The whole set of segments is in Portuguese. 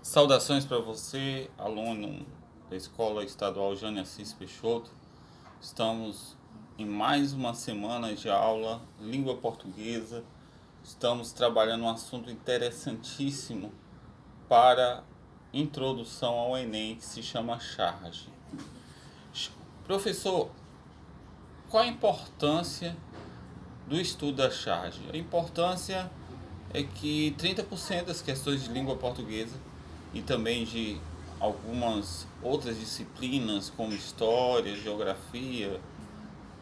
Saudações para você, aluno da Escola Estadual Jânio Assis Peixoto. Estamos em mais uma semana de aula, língua portuguesa. Estamos trabalhando um assunto interessantíssimo para introdução ao Enem, que se chama charge. Professor, qual a importância do estudo da charge? A importância é que 30% das questões de língua portuguesa e também de algumas outras disciplinas como história, geografia,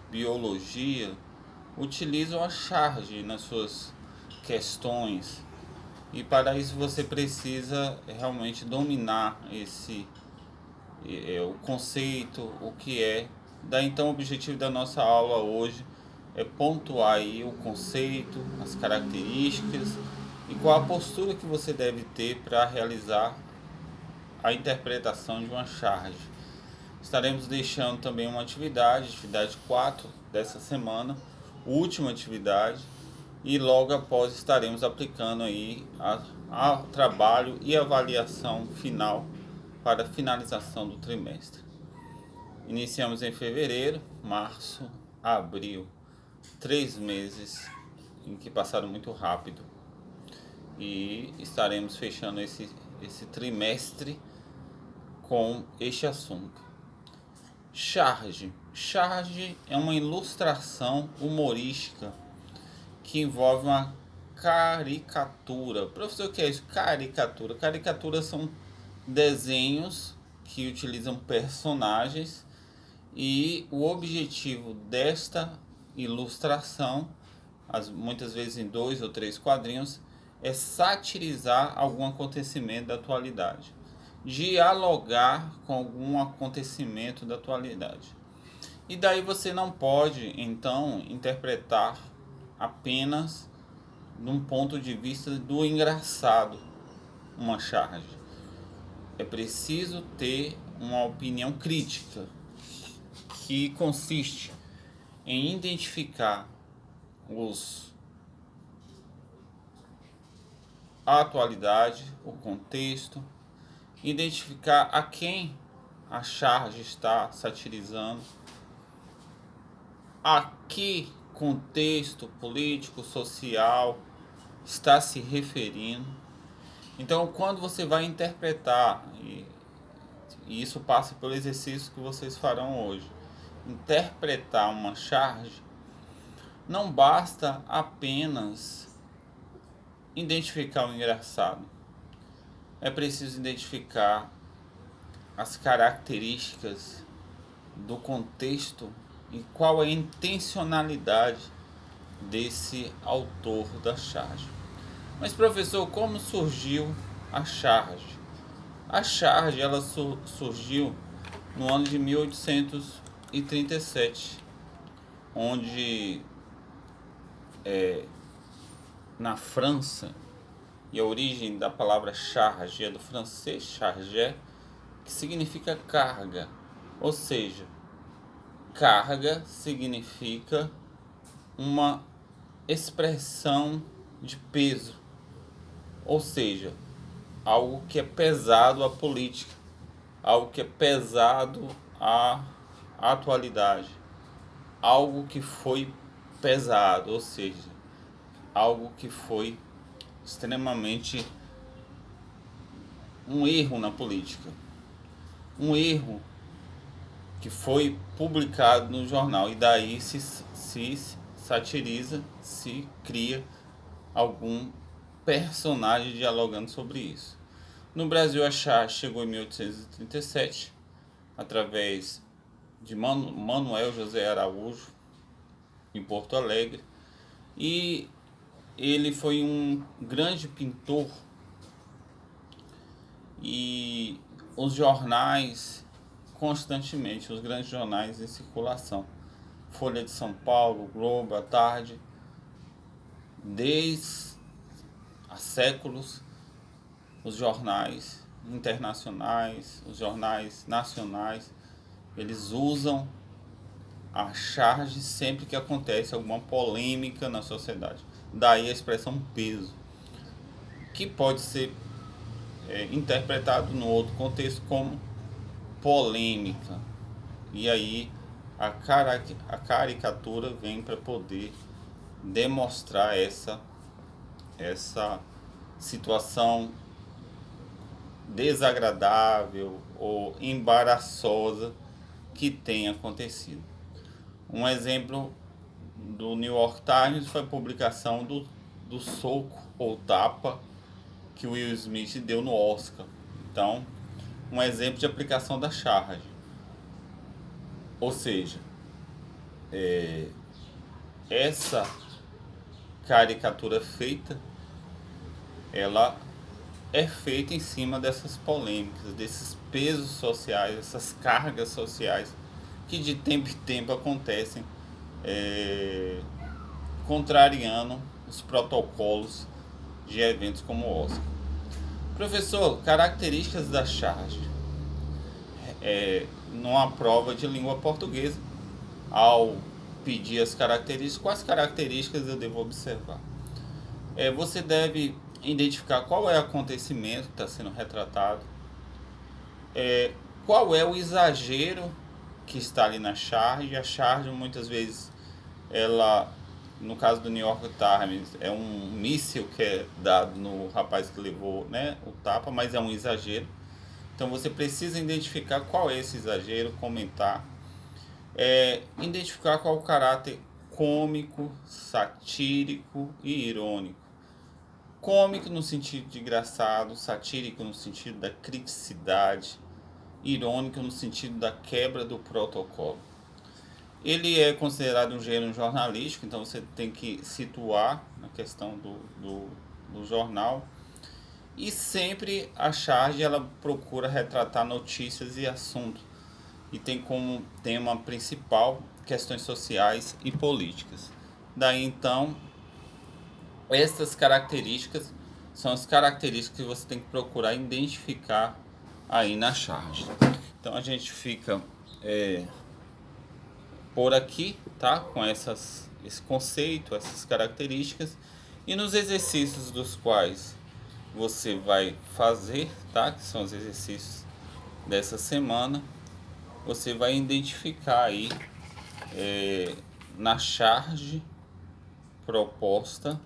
biologia utilizam a charge nas suas questões, e para isso você precisa realmente dominar o conceito, o que é. Daí então o objetivo da nossa aula hoje é pontuar aí o conceito, as características e qual a postura que você deve ter para realizar a interpretação de uma charge. Estaremos deixando também uma atividade 4 dessa semana, última atividade, e logo após estaremos aplicando aí a trabalho e avaliação final para a finalização do trimestre. Iniciamos em fevereiro, março, abril, 3 meses em que passaram muito rápido, e estaremos fechando esse trimestre com este assunto. Charge. Charge é uma ilustração humorística que envolve uma caricatura. Professor, o que é isso? Caricatura. Caricaturas são desenhos que utilizam personagens, e o objetivo desta ilustração, muitas vezes em 2 ou 3 quadrinhos, é satirizar algum acontecimento da atualidade, dialogar com algum acontecimento da atualidade. E daí você não pode, então, interpretar apenas de um ponto de vista do engraçado uma charge. É preciso ter uma opinião crítica, que consiste em identificar a atualidade, o contexto, identificar a quem a charge está satirizando, a que contexto político, social está se referindo. Então, quando você vai interpretar, e isso passa pelo exercício que vocês farão hoje, interpretar uma charge, não basta apenas identificar o engraçado. É preciso identificar as características do contexto e qual é a intencionalidade desse autor da charge. Mas, professor, como surgiu a charge? A charge ela surgiu no ano de 1837, onde na França, e a origem da palavra charge é do francês charger, que significa carga. Ou seja, carga significa uma expressão de peso, ou seja, algo que é pesado à política, algo que é pesado à atualidade, algo que foi pesado, ou seja, algo que foi extremamente um erro na política, um erro que foi publicado no jornal, e daí se satiriza, se cria algum personagem dialogando sobre isso. No Brasil, a charge chegou em 1837 através de Manuel José Araújo, em Porto Alegre, e ele foi um grande pintor, e os jornais constantemente, os grandes jornais em circulação, Folha de São Paulo, Globo, à tarde, desde há séculos, os jornais internacionais, os jornais nacionais, eles usam a charge sempre que acontece alguma polêmica na sociedade. Daí a expressão peso, que pode ser interpretado no outro contexto como polêmica. E aí a caricatura vem para poder demonstrar essa situação desagradável ou embaraçosa que tem acontecido. Um exemplo do New York Times foi a publicação do soco ou tapa que o Will Smith deu no Oscar. Então, um exemplo de aplicação da charge. Ou seja, essa caricatura feita, ela é feita em cima dessas polêmicas, desses pesos sociais, essas cargas sociais que de tempo em tempo acontecem, contrariando os protocolos de eventos como o Oscar. Professor, características da charge. Numa prova de língua portuguesa, ao pedir as características, quais características eu devo observar? Você deve identificar qual é o acontecimento que está sendo retratado, qual é o exagero que está ali na charge. A charge muitas vezes, ela, no caso do New York Times, é um míssil que é dado no rapaz que levou, né, o tapa, mas é um exagero. Então você precisa identificar qual é esse exagero, comentar, identificar qual é o caráter cômico, satírico e irônico. Cômico no sentido de engraçado, satírico no sentido da criticidade, irônico no sentido da quebra do protocolo. Ele é considerado um gênero jornalístico, então você tem que situar na questão do jornal. E sempre a charge, ela procura retratar notícias e assuntos, e tem como tema principal questões sociais e políticas. Daí então, essas características são as características que você tem que procurar identificar aí na charge. Então a gente fica por aqui, tá? Com esse conceito, essas características, e nos exercícios dos quais você vai fazer, tá? Que são os exercícios dessa semana, você vai identificar aí na charge proposta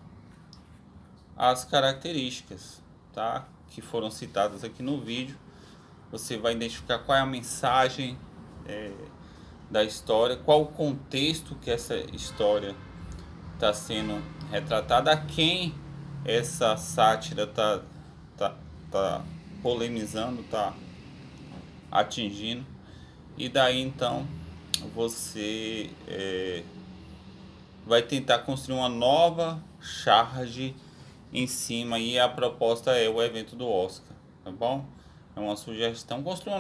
as características, tá? Que foram citadas aqui no vídeo. Você vai identificar qual é a mensagem da história, qual o contexto que essa história está sendo retratada, a quem essa sátira tá polemizando, tá atingindo. E daí então você vai tentar construir uma nova charge em cima, e a proposta é o evento do Oscar, tá bom? É uma sugestão, construir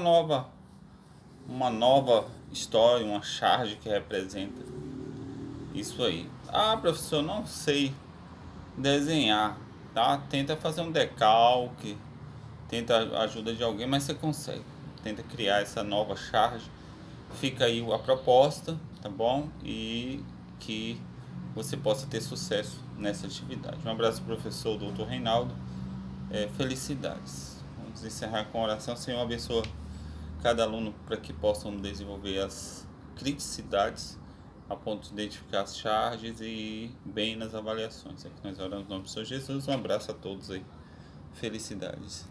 uma nova história, uma charge que representa isso aí. Ah, professor, não sei desenhar, tá? Tenta fazer um decalque, tenta a ajuda de alguém, mas você consegue. Tenta criar essa nova charge. Fica aí a proposta, tá bom? E que você possa ter sucesso nessa atividade. Um abraço, professor Dr. Reinaldo. Felicidades. Vamos encerrar com a oração. Senhor, abençoa cada aluno para que possam desenvolver as criticidades a ponto de identificar as charges e ir bem nas avaliações. É que nós oramos no nome do Senhor Jesus. Um abraço a todos aí. Felicidades.